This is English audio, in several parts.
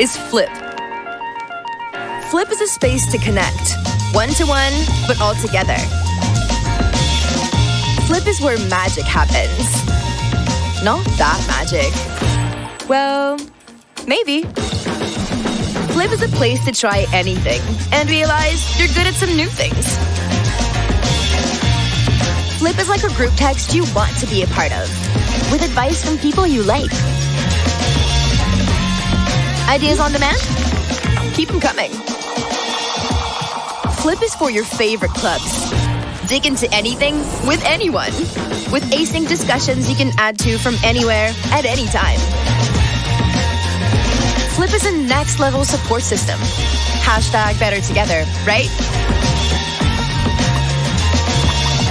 is Flip. Flip is a space to connect, one-to-one, but all together. Flip is where magic happens. Not that magic. Well, maybe. Flip is a place to try anything and realize you're good at some new things. Flip is like a group text you want to be a part of, with advice from people you like. Ideas on demand? Keep them coming. Flip is for your favorite clubs. Dig into anything with anyone, with async discussions you can add to from anywhere at any time. Flip is a next-level support system. Hashtag better together, right?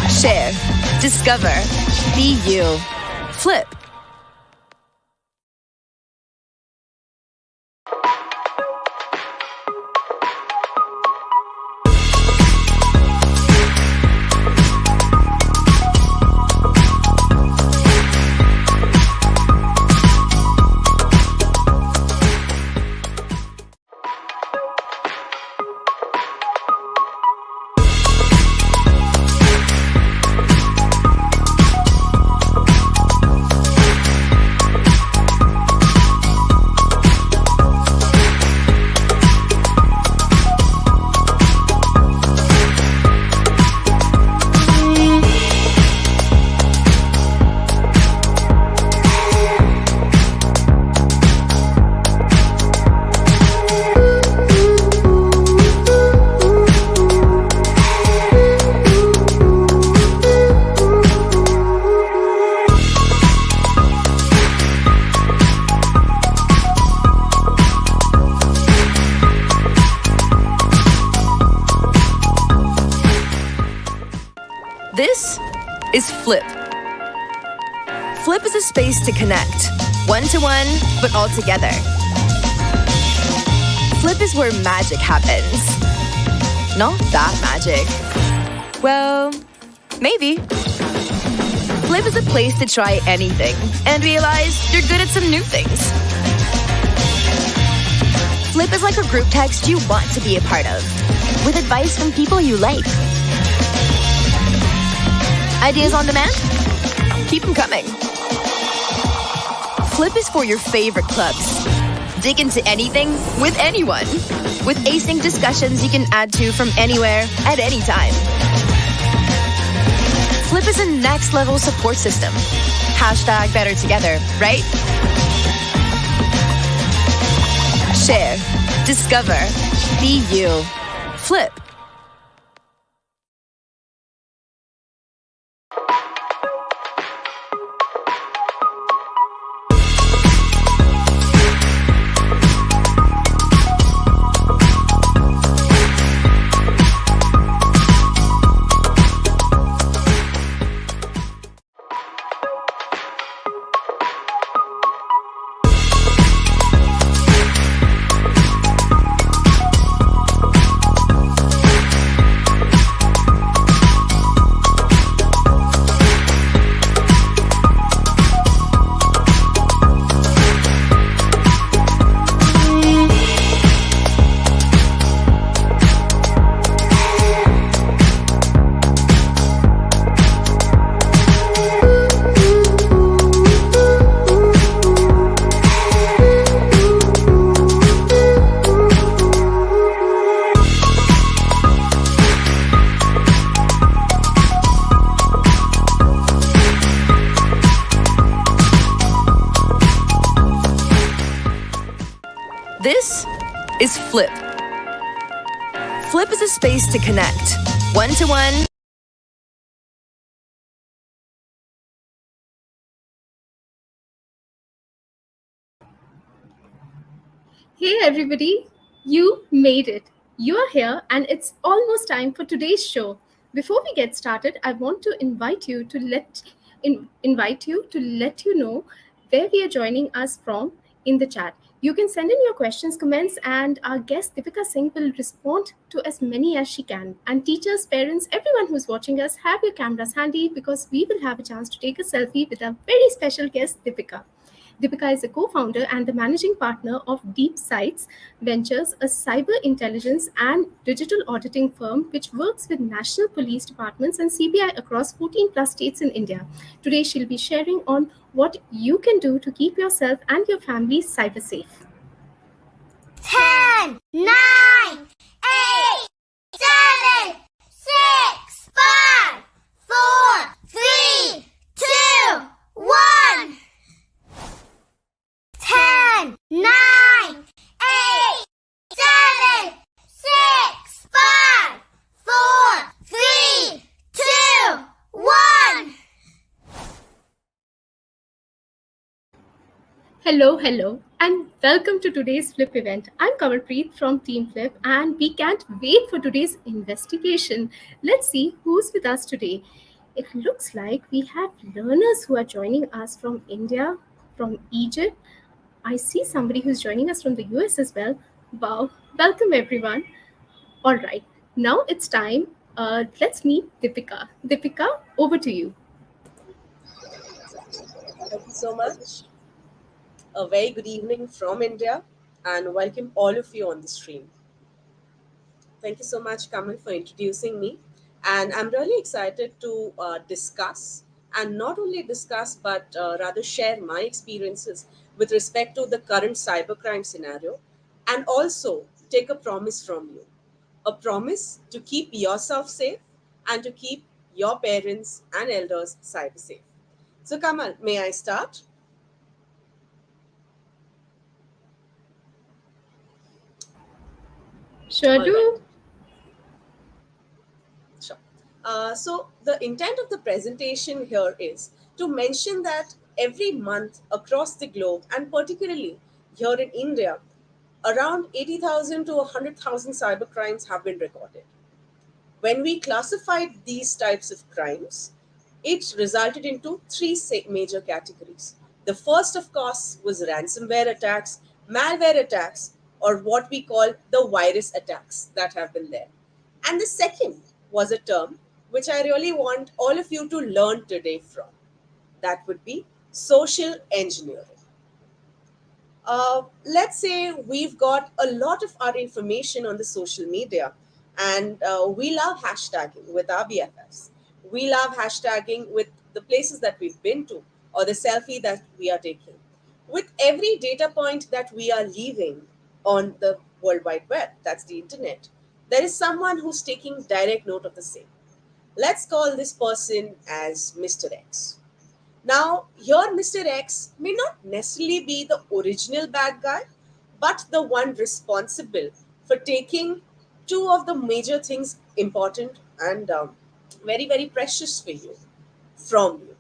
Share, discover, be you. Flip. This is Flip. Flip is a space to connect, one-to-one, but all together. Flip is where magic happens. Not that magic. Well, maybe. Flip is a place to try anything and realize you're good at some new things. Flip is like a group text you want to be a part of, with advice from people you like. Ideas on demand? Keep them coming. Flip is for your favorite clubs. Dig into anything with anyone, with async discussions you can add to from anywhere at any time. Flip is a next-level support system. Hashtag better together, right? Share, discover, be you. Flip. This is Flip. Flip is a space to connect, one-to-one. Hey everybody, you made it. You are here and it's almost time for today's show. Before we get started, I want to invite you to let you know where we are joining us from in the chat. You can send in your questions, comments, and our guest Deepika Singh will respond to as many as she can. And teachers, parents, everyone who's watching us, have your cameras handy because we will have a chance to take a selfie with our very special guest Deepika. Deepika is a co-founder and the managing partner of Deep Sights Ventures, a cyber intelligence and digital auditing firm which works with national police departments and CBI across 14 plus states in India. Today, she'll be sharing on what you can do to keep yourself and your family cyber safe. 10, 9, 8, 7, 6, 5, 4, 3, 2, 1. 10, 9, 8, 7, 6, 5, 4, 3, 2, 1. Hello, and welcome to today's Flip event. I'm Kamalpreet from Team Flip, and we can't wait for today's investigation. Let's see who's with us today. It looks like we have learners who are joining us from India, from Egypt. I see somebody who's joining us from the US as well. Wow, welcome everyone. All right, now it's time. Let's meet Deepika. Deepika, over to you. Thank you so much. A very good evening from India and welcome all of you on the stream. Thank you so much, Kamal, for introducing me. And I'm really excited to discuss and not only discuss but rather share my experiences with respect to the current cybercrime scenario and also take a promise from you. A promise to keep yourself safe and to keep your parents and elders cyber safe. So, Kamal, may I start? Sure All right. do. Sure. So the intent of the presentation here is to mention that every month across the globe, and particularly here in India, around 80,000 to 100,000 cyber crimes have been recorded. When we classified these types of crimes, it resulted into three major categories. The first, of course, was ransomware attacks, malware attacks, or what we call the virus attacks that have been there. And the second was a term which I really want all of you to learn today from. That would be social engineering. Let's say we've got a lot of our information on the social media and we love hashtagging with our BFFs. We love hashtagging with the places that we've been to or the selfie that we are taking. With every data point that we are leaving on the World Wide Web, that's the internet, there is someone who's taking direct note of the same. Let's call this person as Mr. X. Now, here Mr. X may not necessarily be the original bad guy, but the one responsible for taking two of the major things important and very, very precious for you from you.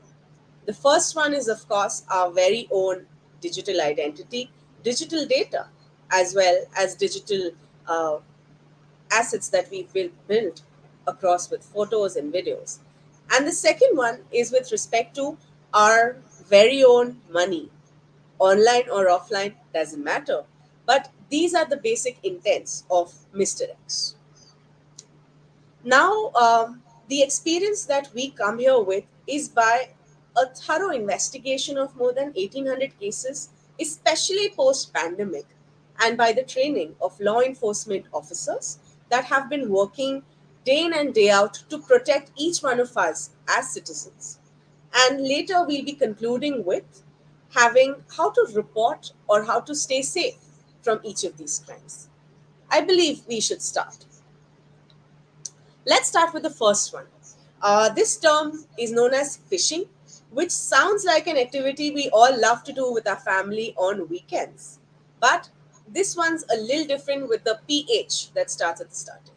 The first one is, of course, our very own digital identity, digital data, as well as digital uh, assets that we've built across with photos and videos. And the second one is with respect to our very own money, online or offline, doesn't matter. But these are the basic intents of Mr. X. Now, the experience that we come here with is by a thorough investigation of more than 1,800 cases, especially post pandemic, and by the training of law enforcement officers that have been working day in and day out to protect each one of us as citizens. And later, we'll be concluding with having how to report or how to stay safe from each of these crimes. I believe we should start. Let's start with the first one. This term is known as phishing, which sounds like an activity we all love to do with our family on weekends. But this one's a little different with the PH that starts at the starting.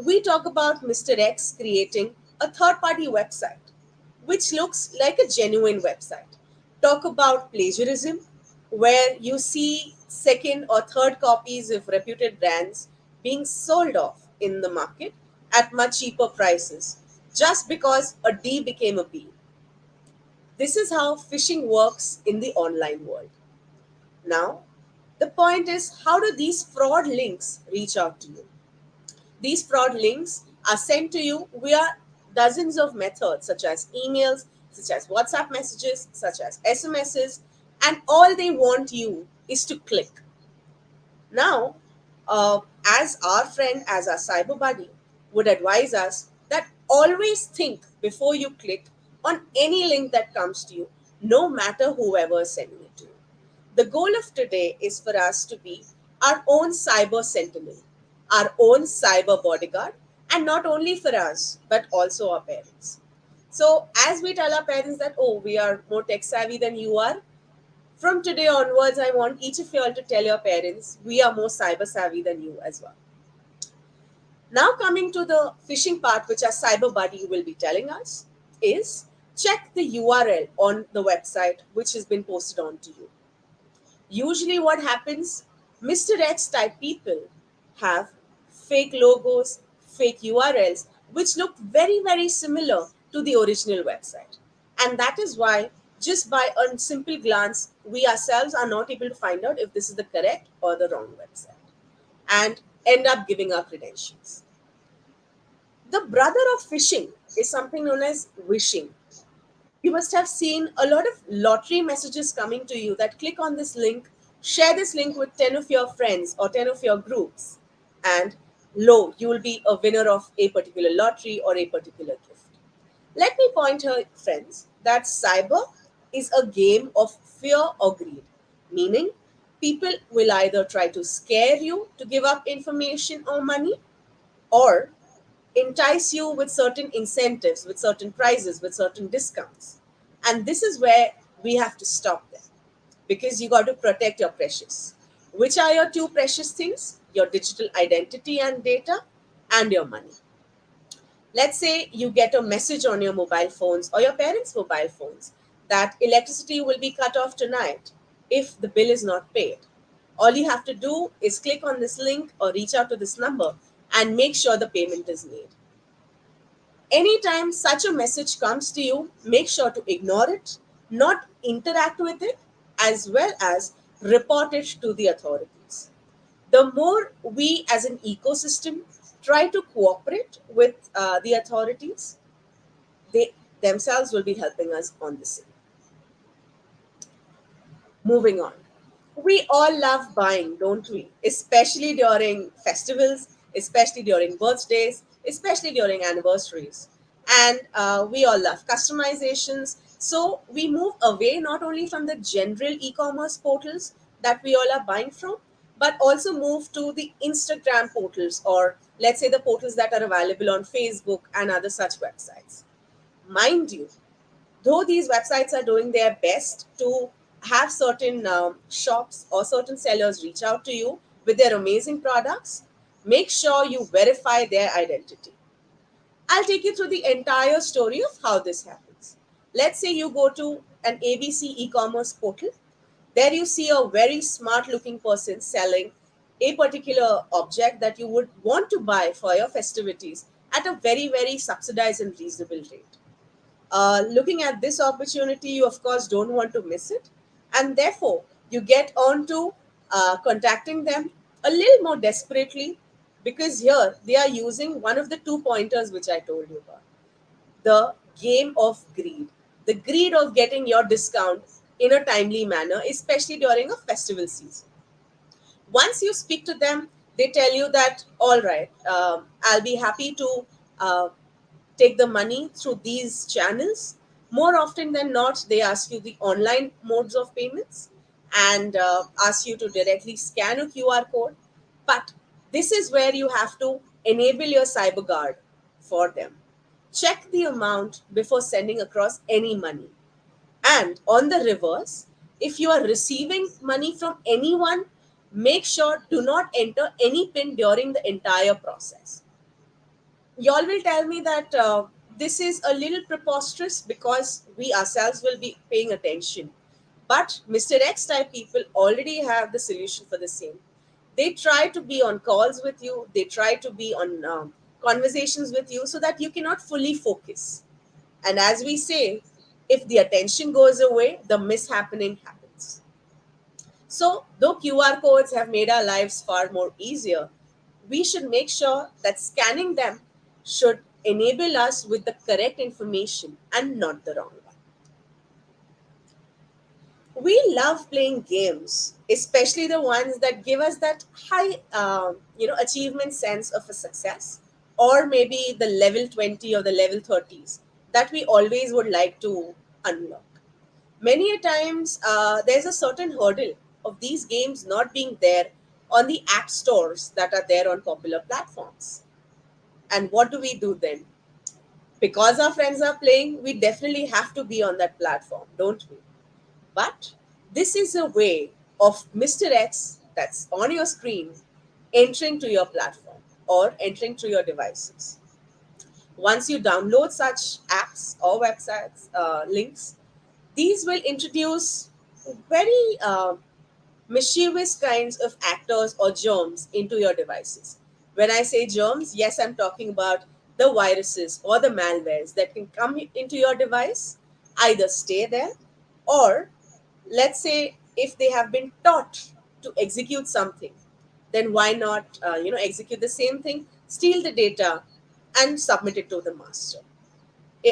We talk about Mr. X creating a third party website, which looks like a genuine website. Talk about plagiarism, where you see second or third copies of reputed brands being sold off in the market at much cheaper prices just because a D became a B. This is how phishing works in the online world. Now, the point is, how do these fraud links reach out to you? These fraud links are sent to you via dozens of methods, such as emails, such as WhatsApp messages, such as SMSs, and all they want you is to click. Now, as our friend, as our cyber buddy, would advise us that always think before you click on any link that comes to you, no matter whoever is sending it to you. The goal of today is for us to be our own cyber sentinel, our own cyber bodyguard, and not only for us, but also our parents. So, as we tell our parents that, oh, we are more tech savvy than you are, from today onwards, I want each of you all to tell your parents we are more cyber savvy than you as well. Now, coming to the phishing part, which our cyber buddy will be telling us, is check the URL on the website which has been posted on to you. Usually, what happens, Mr. X type people have fake logos, fake URLs, which look very, very similar to the original website. And that is why, just by a simple glance, we ourselves are not able to find out if this is the correct or the wrong website and end up giving our credentials. The brother of phishing is something known as wishing. You must have seen a lot of lottery messages coming to you that click on this link, share this link with 10 of your friends or 10 of your groups, and lo, you will be a winner of a particular lottery or a particular gift. Let me point out, friends, that cyber is a game of fear or greed, meaning people will either try to scare you to give up information or money, or entice you with certain incentives, with certain prizes, with certain discounts. And this is where we have to stop them, because you got to protect your precious. Which are your two precious things? Your digital identity and data, and your money. Let's say you get a message on your mobile phones or your parents' mobile phones that electricity will be cut off tonight if the bill is not paid. All you have to do is click on this link or reach out to this number and make sure the payment is made. Anytime such a message comes to you, make sure to ignore it, not interact with it, as well as report it to the authorities. The more we as an ecosystem try to cooperate with the authorities, they themselves will be helping us on this same. Moving on. We all love buying, don't we? Especially during festivals, especially during birthdays, especially during anniversaries. And we all love customizations. So we move away not only from the general e commerce portals that we all are buying from, but also move to the Instagram portals, or let's say the portals that are available on Facebook and other such websites. Mind you, though these websites are doing their best to have certain shops or certain sellers reach out to you with their amazing products, make sure you verify their identity. I'll take you through the entire story of how this happens. Let's say you go to an ABC e-commerce portal. There you see a very smart looking person selling a particular object that you would want to buy for your festivities at a very, very subsidized and reasonable rate. Looking at this opportunity, you of course don't want to miss it, and therefore you get on to contacting them a little more desperately, because here they are using one of the two pointers which I told you about, the game of greed, the greed of getting your discount in a timely manner, especially during a festival season. Once you speak to them, they tell you that, all right, I'll be happy to take the money through these channels. More often than not, they ask you the online modes of payments and ask you to directly scan a QR code. But this is where you have to enable your cyber guard for them. Check the amount before sending across any money. And on the reverse, if you are receiving money from anyone, make sure do not enter any PIN during the entire process. Y'all will tell me that this is a little preposterous because we ourselves will be paying attention. But Mr. X type people already have the solution for the same. They try to be on calls with you, they try to be on conversations with you so that you cannot fully focus. And as we say, if the attention goes away, the mishappening happens. So, though QR codes have made our lives far more easier, we should make sure that scanning them should enable us with the correct information and not the wrong one. We love playing games, especially the ones that give us that high, achievement sense of a success, or maybe the level 20 or the level 30s that we always would like to unlock. Many a times, there's a certain hurdle of these games not being there on the app stores that are there on popular platforms. And what do we do then? Because our friends are playing, we definitely have to be on that platform, don't we? But this is a way of Mr. X that's on your screen entering to your platform or entering to your devices. Once you download such apps or websites, links, these will introduce very mischievous kinds of actors or germs into your devices. When I say germs, yes, I'm talking about the viruses or the malwares that can come into your device, either stay there, or let's say if they have been taught to execute something, then why not execute the same thing, steal the data, and submit it to the master.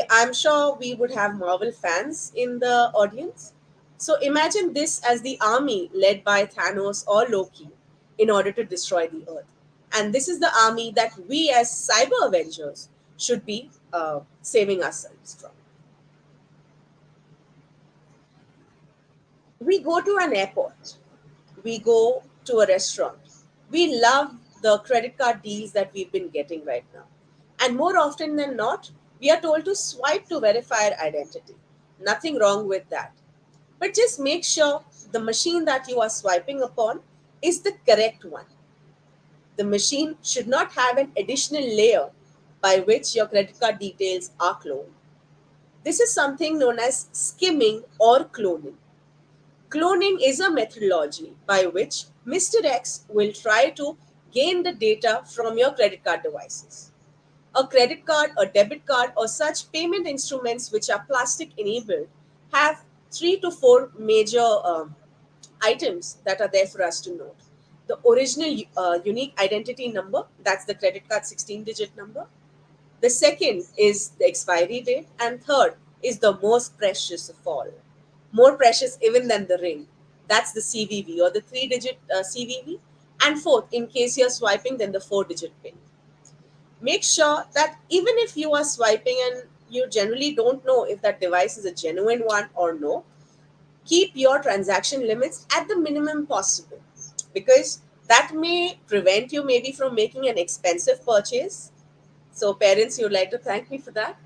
I'm sure we would have Marvel fans in the audience. So imagine this as the army led by Thanos or Loki in order to destroy the Earth. And this is the army that we as cyber avengers should be saving ourselves from. We go to an airport, we go to a restaurant. We love the credit card deals that we've been getting right now. And more often than not, we are told to swipe to verify our identity. Nothing wrong with that. But just make sure the machine that you are swiping upon is the correct one. The machine should not have an additional layer by which your credit card details are cloned. This is something known as skimming or cloning. Cloning is a methodology by which Mr. X will try to gain the data from your credit card devices. A credit card, a debit card, or such payment instruments which are plastic enabled have three to four major items that are there for us to note. The original unique identity number, that's the credit card 16-digit number. The second is the expiry date, and third is the most precious of all, more precious even than the ring. That's the CVV or the three-digit CVV. And fourth, in case you're swiping, then the four-digit PIN. Make sure that even if you are swiping and you generally don't know if that device is a genuine one or no, keep your transaction limits at the minimum possible, because that may prevent you maybe from making an expensive purchase. So parents, you'd like to thank me for that.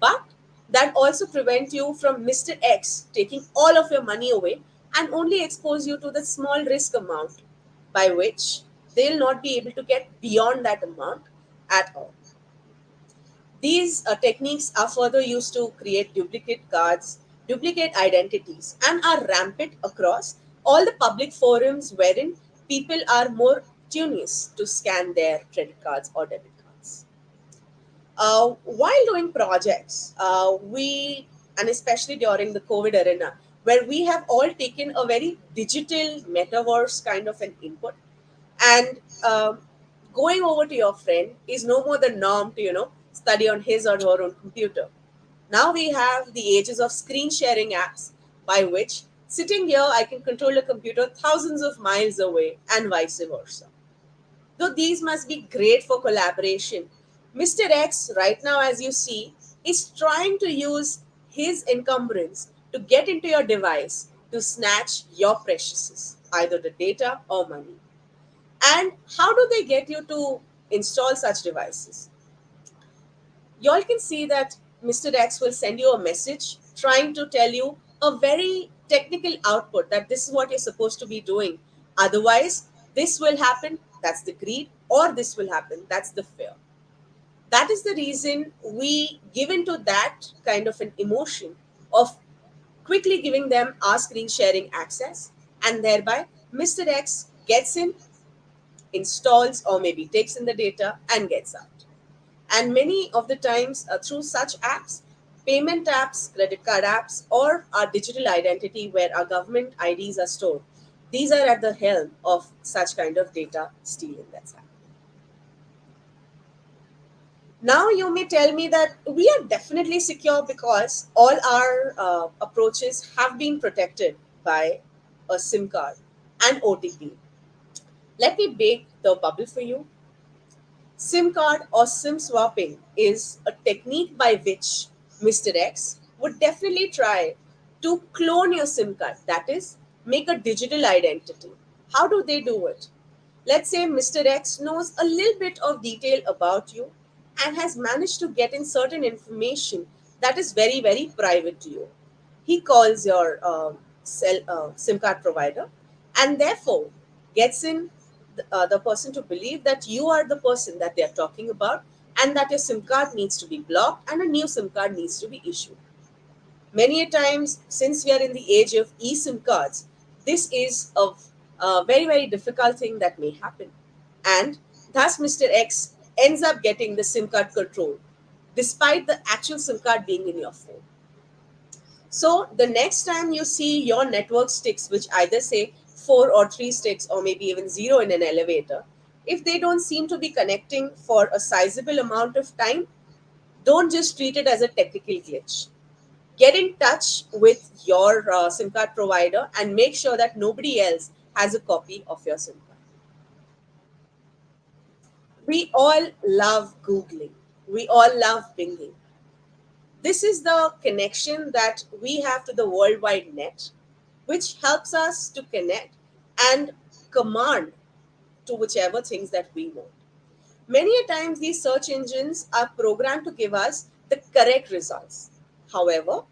But that also prevent you from Mr. X taking all of your money away and only expose you to the small risk amount by which they'll not be able to get beyond that amount at all. These techniques are further used to create duplicate cards, duplicate identities, and are rampant across all the public forums wherein people are more curious to scan their credit cards or debit cards. While doing projects, and especially during the COVID arena, where we have all taken a very digital metaverse kind of an input, and going over to your friend is no more the norm to, study on his or her own computer. Now we have the ages of screen sharing apps by which sitting here I can control a computer thousands of miles away and vice versa. Though these must be great for collaboration, Mr. X, right now, as you see, is trying to use his encumbrance to get into your device to snatch your preciouses, either the data or money. And how do they get you to install such devices? Y'all can see that Mr. X will send you a message trying to tell you a very technical output that this is what you're supposed to be doing. Otherwise, this will happen, that's the greed, or this will happen, that's the fear. That is the reason we give into that kind of an emotion of quickly giving them our screen sharing access, and thereby Mr. X gets in, installs, or maybe takes in the data and gets out. And many of the times, through such apps, payment apps, credit card apps, or our digital identity where our government IDs are stored, these are at the helm of such kind of data stealing that's happening. Now you may tell me that we are definitely secure because all our approaches have been protected by a SIM card and OTP. Let me bake the bubble for you. SIM card or SIM swapping is a technique by which Mr. X would definitely try to clone your SIM card, that is, make a digital identity. How do they do it? Let's say Mr. X knows a little bit of detail about you and has managed to get in certain information that is very, very private to you. He calls your SIM card provider and therefore gets in the person to believe that you are the person that they are talking about and that your SIM card needs to be blocked and a new SIM card needs to be issued. Many a times, since we are in the age of eSIM cards, this is a very, very difficult thing that may happen. And thus, Mr. X ends up getting the SIM card control despite the actual SIM card being in your phone. So the next time you see your network sticks, which either say 4 or 3 sticks or maybe even zero in an elevator, if they don't seem to be connecting for a sizable amount of time, don't just treat it as a technical glitch. Get in touch with your SIM card provider and make sure that nobody else has a copy of your SIM card. We all love Googling. We all love Binging. This is the connection that we have to the World Wide Net, which helps us to connect and command to whichever things that we want. Many a times, these search engines are programmed to give us the correct results. However,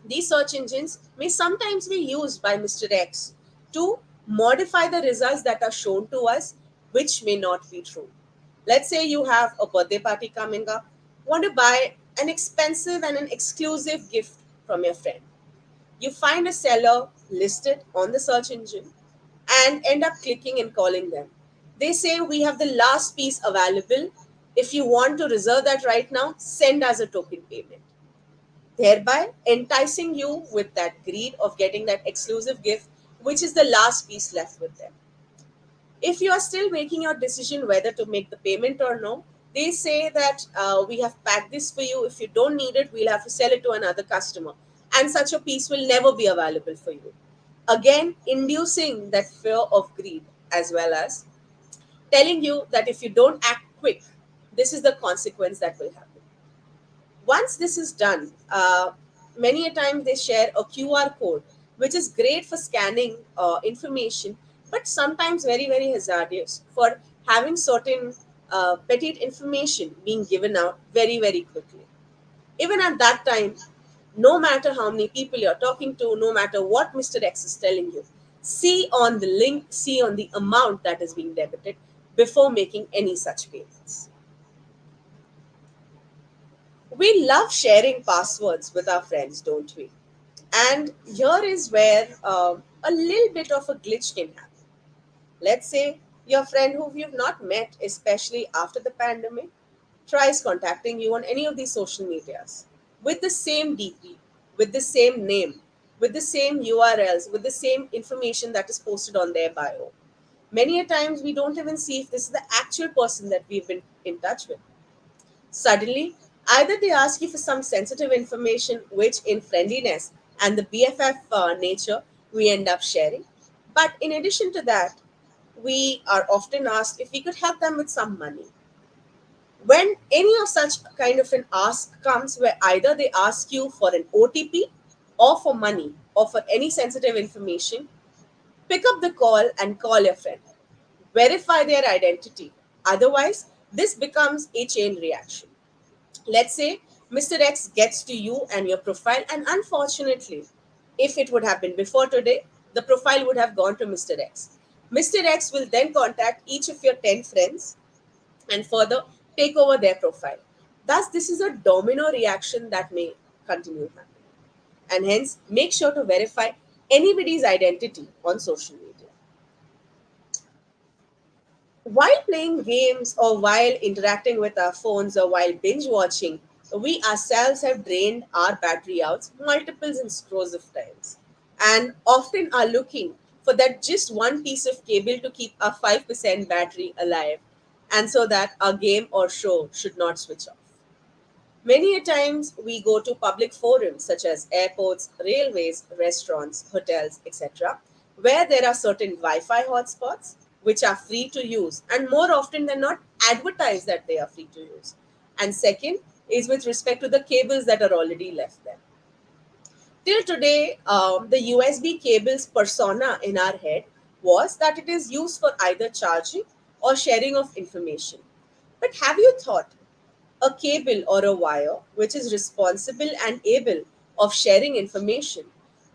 these search engines may sometimes be used by Mr. X to modify the results that are shown to us, which may not be true. Let's say you have a birthday party coming up, want to buy an expensive and an exclusive gift from your friend. You find a seller listed on the search engine and end up clicking and calling them. They say, "We have the last piece available. If you want to reserve that right now, send us a token payment," thereby enticing you with that greed of getting that exclusive gift, which is the last piece left with them. If you are still making your decision whether to make the payment or no, they say that we have packed this for you. If you don't need it, we'll have to sell it to another customer. And such a piece will never be available for you. Again, inducing that fear of greed, as well as telling you that if you don't act quick, this is the consequence that will happen. Once this is done, many a time they share a QR code, which is great for scanning information, but sometimes very, very hazardous for having certain petty information being given out very, very quickly. Even at that time, no matter how many people you're talking to, no matter what Mr. X is telling you, see on the link, see on the amount that is being debited before making any such payments. We love sharing passwords with our friends, don't we? And here is where a little bit of a glitch can happen. Let's say your friend who you've not met, especially after the pandemic, tries contacting you on any of these social medias with the same DP, with the same name, with the same URLs, with the same information that is posted on their bio. Many a times we don't even see if this is the actual person that we've been in touch with. Suddenly, either they ask you for some sensitive information, which in friendliness and the BFF nature we end up sharing. But in addition to that, we are often asked if we could help them with some money. When any of such kind of an ask comes, where either they ask you for an OTP or for money or for any sensitive information, pick up the call and call your friend. Verify their identity. Otherwise, this becomes a chain reaction. Let's say Mr. X gets to you and your profile, and unfortunately, if it would have been before today, the profile would have gone to Mr. X. Mr. X will then contact each of your 10 friends and further take over their profile. Thus, this is a domino reaction that may continue happening. And hence, make sure to verify anybody's identity on social media. While playing games or while interacting with our phones or while binge watching, we ourselves have drained our battery out multiples and scores of times and often are looking for that just one piece of cable to keep our 5% battery alive and so that our game or show should not switch off. Many a times we go to public forums such as airports, railways, restaurants, hotels, etc., where there are certain Wi-Fi hotspots which are free to use and more often than not advertise that they are free to use. And second is with respect to the cables that are already left there. Till today, the USB cable's persona in our head was that it is used for either charging or sharing of information. But have you thought a cable or a wire which is responsible and able of sharing information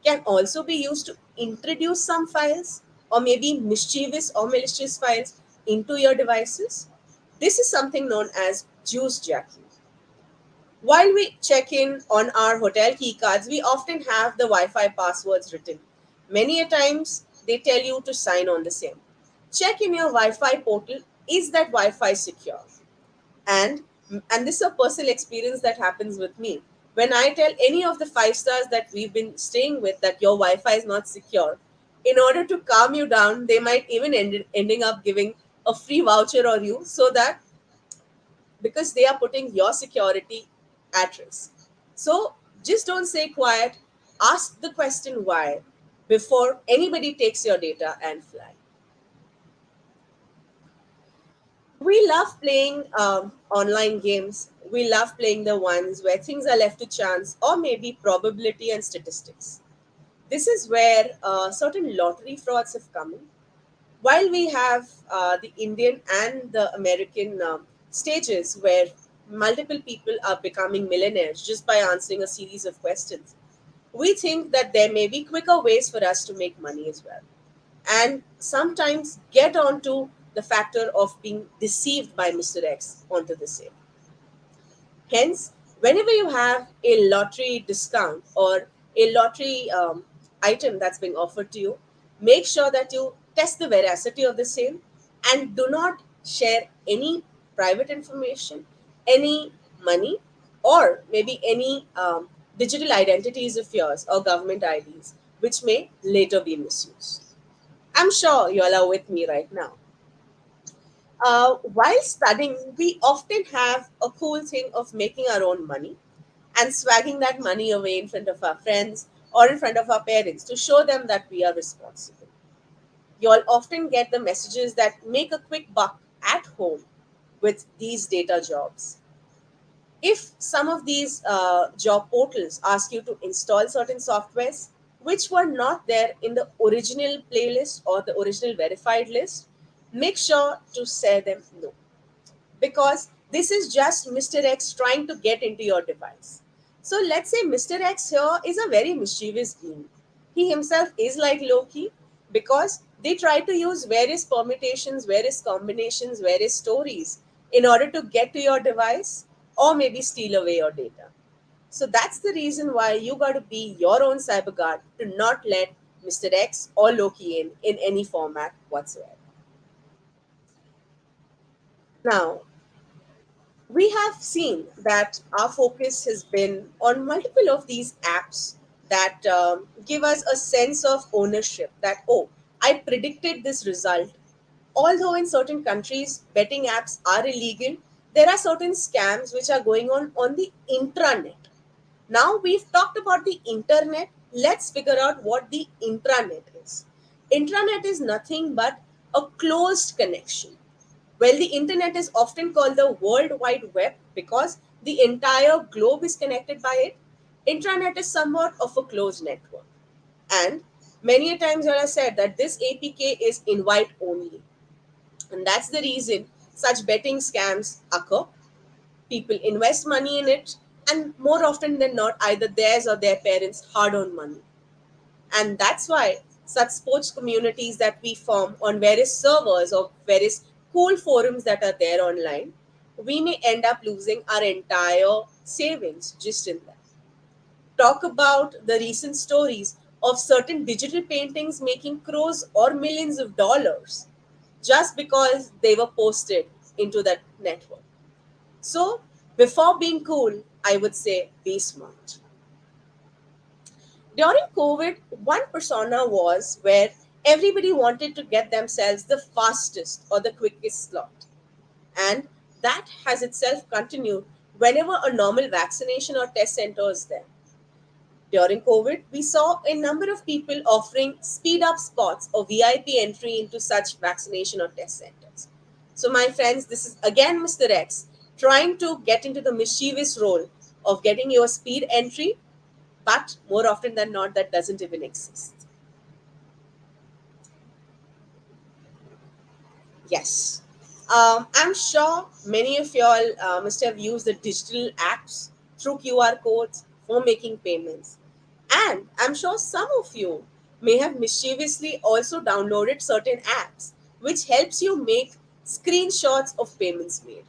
can also be used to introduce some files or maybe mischievous or malicious files into your devices? This is something known as juice jacking. While we check in on our hotel keycards, we often have the Wi Fi passwords written. Many a times they tell you to sign on the same. Check in your Wi Fi portal, is that Wi Fi secure? And and this is a personal experience that happens with me. When I tell any of the five stars that we've been staying with that your Wi-Fi is not secure, in order to calm you down, they might even ending up giving a free voucher or you so that because they are putting your security at risk. So just don't stay quiet. Ask the question why before anybody takes your data and fly. We love playing online games. We love playing the ones where things are left to chance or maybe probability and statistics. This is where certain lottery frauds have come in. While we have the Indian and the American stages where multiple people are becoming millionaires just by answering a series of questions, we think that there may be quicker ways for us to make money as well and sometimes get onto the factor of being deceived by Mr. X onto the same. Hence, whenever you have a lottery discount or a lottery item that's being offered to you, make sure that you test the veracity of the same and do not share any private information, any money, or maybe any digital identities of yours or government IDs, which may later be misused. I'm sure you all are with me right now. While studying, we often have a cool thing of making our own money and swagging that money away in front of our friends or in front of our parents to show them that we are responsible. You'll often get the messages that make a quick buck at home with these data jobs. If some of these job portals ask you to install certain softwares which were not there in the original playlist or the original verified list, make sure to say them no because this is just Mr. X trying to get into your device. So let's say Mr. X here is a very mischievous being. He himself is like Loki because they try to use various permutations, various combinations, various stories in order to get to your device or maybe steal away your data. So that's the reason why you got to be your own cyber guard to not let Mr. X or Loki in any format whatsoever. Now, we have seen that our focus has been on multiple of these apps that give us a sense of ownership that, oh, I predicted this result. Although in certain countries betting apps are illegal, there are certain scams which are going on the intranet. Now we've talked about the internet, let's figure out what the intranet is. Intranet is nothing but a closed connection. Well, the internet is often called the World Wide Web because the entire globe is connected by it. Intranet is somewhat of a closed network. And many a times I have said that this APK is invite only. And that's the reason such betting scams occur. People invest money in it, and more often than not, either theirs or their parents' hard earned money. And that's why such sports communities that we form on various servers or various cool forums that are there online, we may end up losing our entire savings just in that. Talk about the recent stories of certain digital paintings making crores or millions of dollars just because they were posted into that network. So, before being cool, I would say be smart. During COVID, one persona was where everybody wanted to get themselves the fastest or the quickest slot. And that has itself continued whenever a normal vaccination or test center is there. During COVID, we saw a number of people offering speed up spots or VIP entry into such vaccination or test centers. So, my friends, this is again Mr. X trying to get into the mischievous role of getting your speed entry, but more often than not, that doesn't even exist. Yes. I'm sure many of y'all must have used the digital apps through QR codes for making payments. And I'm sure some of you may have mischievously also downloaded certain apps which helps you make screenshots of payments made.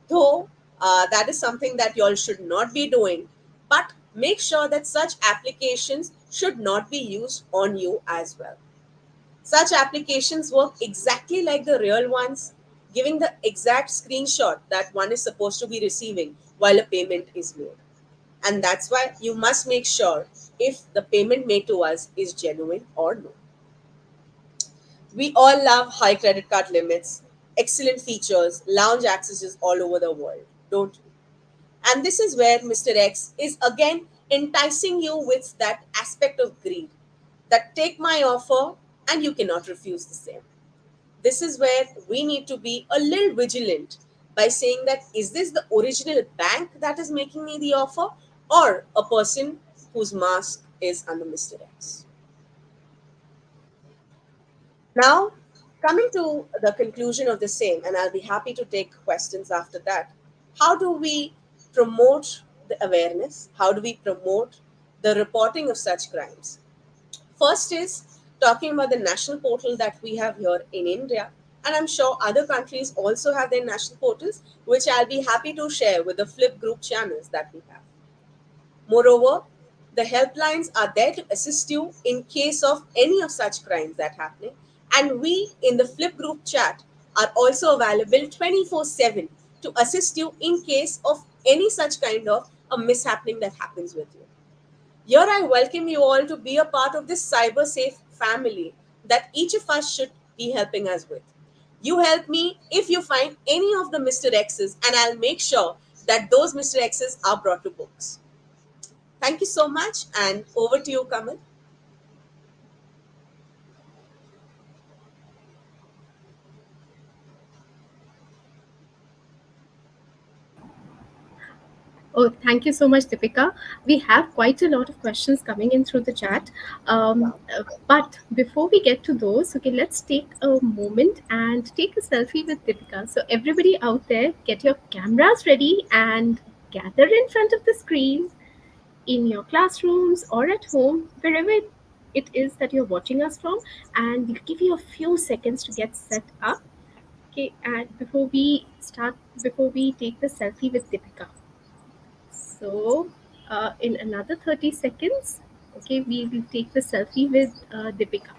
Though that is something that y'all should not be doing, but make sure that such applications should not be used on you as well. Such applications work exactly like the real ones, giving the exact screenshot that one is supposed to be receiving while a payment is made. And that's why you must make sure if the payment made to us is genuine or no. We all love high credit card limits, excellent features, lounge accesses all over the world, don't we? And this is where Mr. X is again enticing you with that aspect of greed that take my offer and you cannot refuse the same. This is where we need to be a little vigilant by saying that is this the original bank that is making me the offer or a person whose mask is under Mr. X? Now, coming to the conclusion of the same, and I'll be happy to take questions after that. How do we promote the awareness? How do we promote the reporting of such crimes? First is talking about the national portal that we have here in India. And I'm sure other countries also have their national portals, which I'll be happy to share with the Flip group channels that we have. Moreover, the helplines are there to assist you in case of any of such crimes that happening. And we in the Flip group chat are also available 24/7 to assist you in case of any such kind of a mishappening that happens with you. Here, I welcome you all to be a part of this cyber safe family that each of us should be helping us with. You help me if you find any of the Mr. X's, and I'll make sure that those Mr. X's are brought to books. Thank you so much, and over to you, Kamal. Oh, thank you so much, Deepika. We have quite a lot of questions coming in through the chat. But before we get to those, okay, let's take a moment and take a selfie with Deepika. So, everybody out there, get your cameras ready and gather in front of the screen in your classrooms or at home, wherever it is that you're watching us from. And we'll give you a few seconds to get set up. Okay, and before we take the selfie with Deepika. So, in another 30 seconds, okay, we will take the selfie with Deepika.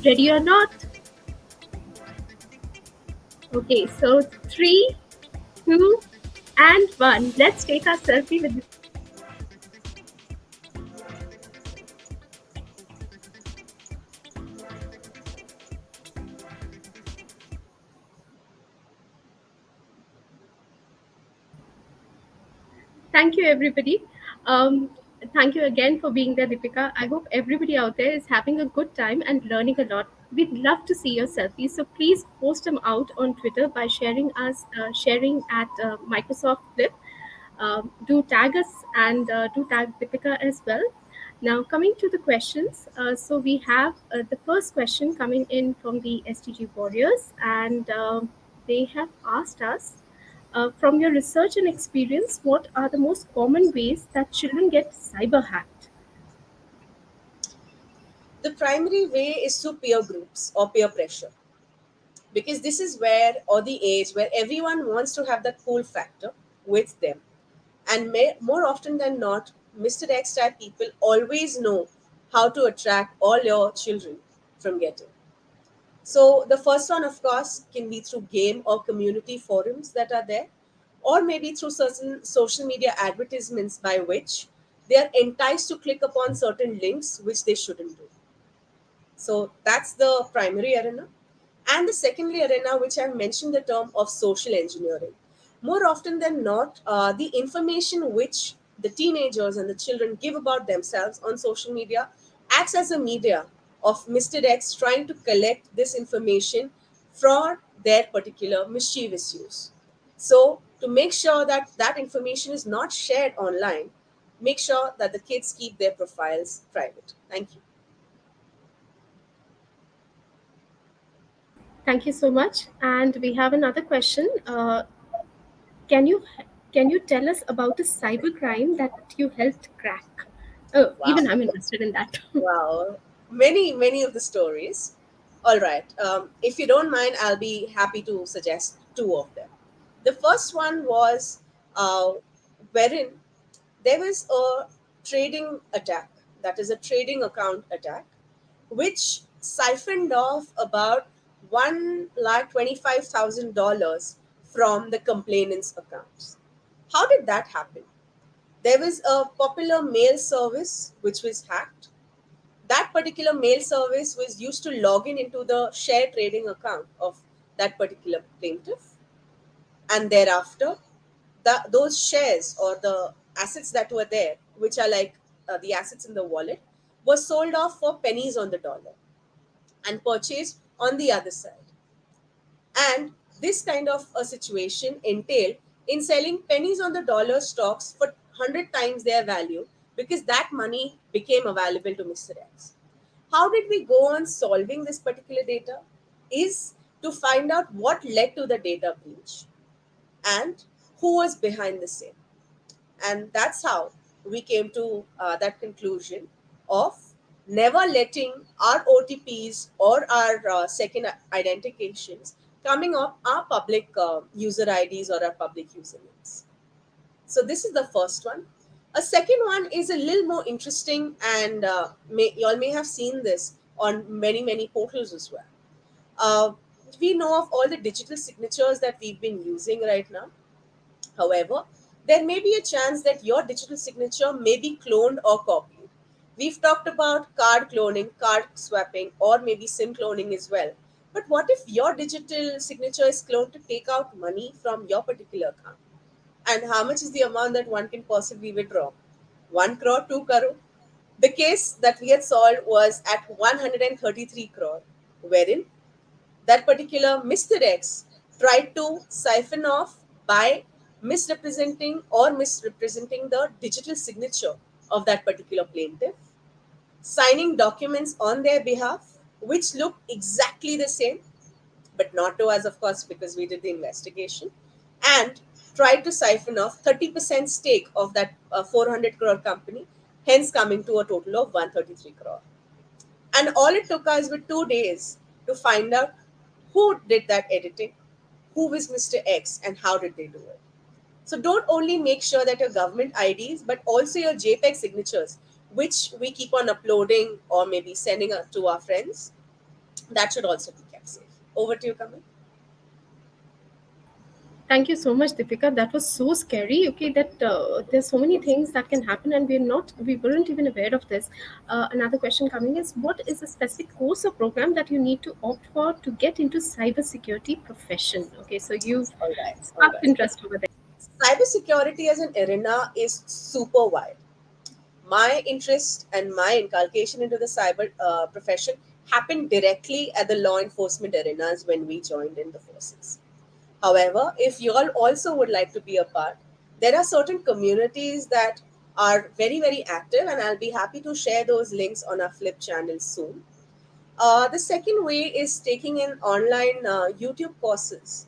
Ready or not? Okay, so three, two, and one. Let's take our selfie with. Thank you, everybody. Um, Thank you again for being there, Deepika. I hope everybody out there is having a good time and learning a lot. We'd love to see your selfies, so please post them out on Twitter by sharing at Microsoft Flip. Do tag us and do tag Deepika as well. Now, coming to the questions, so we have the first question coming in from the STG Warriors, and they have asked us from your research and experience, what are the most common ways that children get cyber hacked? The primary way is through peer groups or peer pressure, because this is where, or the age where everyone wants to have that cool factor with them. And more often than not, Mr. X type people always know how to attract all your children from getting. So the first one, of course, can be through game or community forums that are there, or maybe through certain social media advertisements by which they are enticed to click upon certain links which they shouldn't do. So that's the primary arena. And the secondary arena, which I've mentioned the term of social engineering. More often than not, the information which the teenagers and the children give about themselves on social media acts as a media of Mr. X trying to collect this information for their particular mischievous use. So, to make sure that that information is not shared online, make sure that the kids keep their profiles private. Thank you. Thank you so much. And we have another question. Can you can you tell us about a cybercrime that you helped crack? Oh, Wow. even I'm interested in that. Wow, many of the stories. All right. If you don't mind, I'll be happy to suggest two of them. The first one was wherein there was a trading attack, that is a trading account attack, which siphoned off about $1,25,000 from the complainant's accounts. How did that happen? There was a popular mail service which was hacked. That particular mail service was used to log in into the share trading account of that particular plaintiff, and thereafter those shares or the assets that were there, which are like the assets in the wallet, were sold off for pennies on the dollar and purchased on the other side. And this kind of a situation entailed in selling pennies on the dollar stocks for 100 times their value, because that money became available to Mr. X. How did we go on solving this particular data? Is to find out what led to the data breach and who was behind the same. And that's how we came to that conclusion of never letting our OTPs or our second identifications coming up our public user IDs or our public usernames. So this is the first one. A second one is a little more interesting, and you all may have seen this on many portals as well. Uh, we know of all the digital signatures that we've been using right now. However, there may be a chance that your digital signature may be cloned or copied. We've talked about card cloning, card swapping, or maybe SIM cloning as well. But what if your digital signature is cloned to take out money from your particular account? And how much is the amount that one can possibly withdraw? 1 crore, 2 crore? The case that we had solved was at 133 crore, wherein that particular Mr. X tried to siphon off by misrepresenting the digital signature of that particular plaintiff, signing documents on their behalf, which looked exactly the same, but not to us, of course, because we did the investigation, and tried to siphon off 30% stake of that 400 crore company, hence coming to a total of 133 crore. And all it took us with 2 days to find out who did that editing, who was Mr. X, and how did they do it. So don't only make sure that your government IDs, but also your JPEG signatures, which we keep on uploading or maybe sending to our friends, that should also be kept safe. Over to you, Kamal. Thank you so much, Deepika. That was so scary. Okay, that there's so many things that can happen, and we weren't even aware of this. Another question coming is, what is a specific course or program that you need to opt for to get into cybersecurity profession? Okay, so you've All sparked right. interest over there. Cybersecurity as an arena is super wide. My interest and my inculcation into the cyber profession happened directly at the law enforcement arenas when we joined in the forces. However, if you all also would like to be a part, there are certain communities that are very, very active, and I'll be happy to share those links on our Flip channel soon. The second way is taking in online YouTube courses,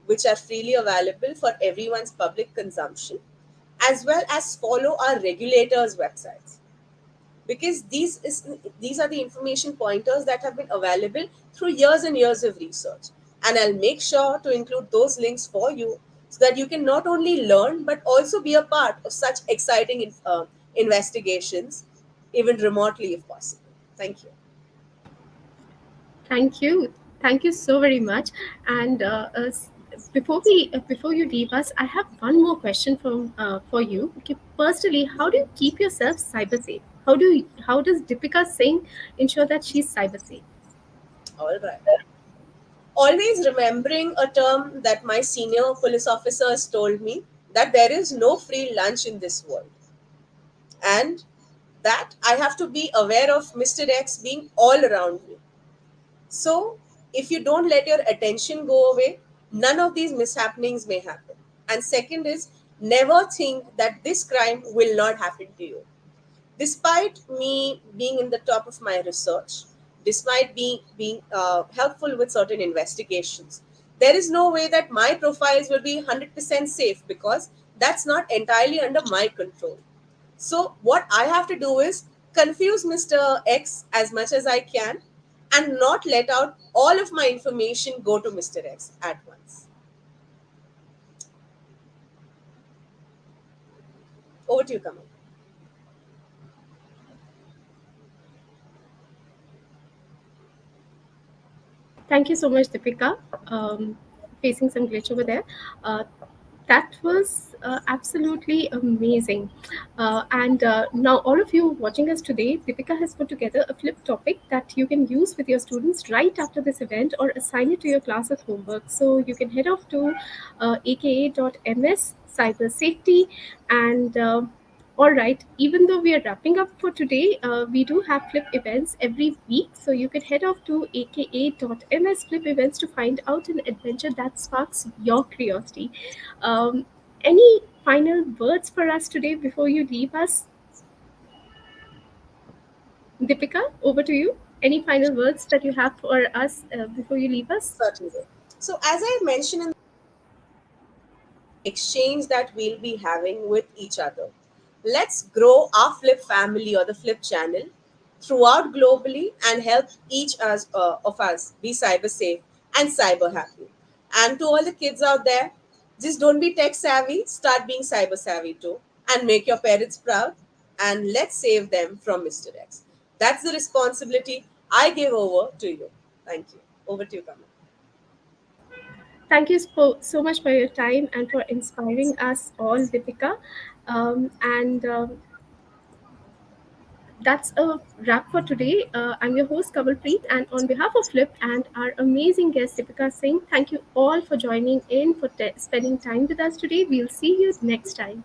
which are freely available for everyone's public consumption, as well as follow our regulators' websites, because these are the information pointers that have been available through years and years of research, and I'll make sure to include those links for you so that you can not only learn but also be a part of such exciting investigations, even remotely if possible. Thank you. Thank you. Thank you so very much. And before you leave us, I have one more question for you. Okay, personally, how do you keep yourself cyber safe? How does Deepika Singh ensure that she's cyber safe? All right. Always remembering a term that my senior police officers told me, that there is no free lunch in this world, and that I have to be aware of Mr. X being all around me. So, if you don't let your attention go away, none of these mishappenings may happen. And second is, never think that this crime will not happen to you. Despite me being in the top of my research, despite being helpful with certain investigations, there is no way that my profiles will be 100% safe, because that's not entirely under my control. So, what I have to do is confuse Mr. X as much as I can and not let out all of my information go to Mr. X at once. Over to you, Kamal. Thank you so much, Deepika. Facing some glitch over there. Uh, that was absolutely amazing. And now, all of you watching us today, Deepika has put together a flip topic that you can use with your students right after this event or assign it to your class as homework. So you can head off to aka.ms cyber safety and all right, even though we are wrapping up for today, we do have flip events every week. So you can head off to aka.ms flip events to find out an adventure that sparks your curiosity. Any final words for us today before you leave us? Deepika, over to you. Any final words that you have for us before you leave us? Certainly. So, as I mentioned in exchange that we'll be having with each other, let's grow our Flip family or the Flip channel throughout globally and help of us be cyber safe and cyber happy. And to all the kids out there, just don't be tech savvy, start being cyber savvy too, and make your parents proud. And let's save them from Mr. X. That's the responsibility I give over to you. Thank you. Over to you, Kamal. Thank you so much for your time and for inspiring us all, Deepika. And that's a wrap for today. I'm your host, Kamalpreet, and on behalf of Flip and our amazing guest, Deepika Singh, thank you all for joining in, for spending time with us today. We'll see you next time.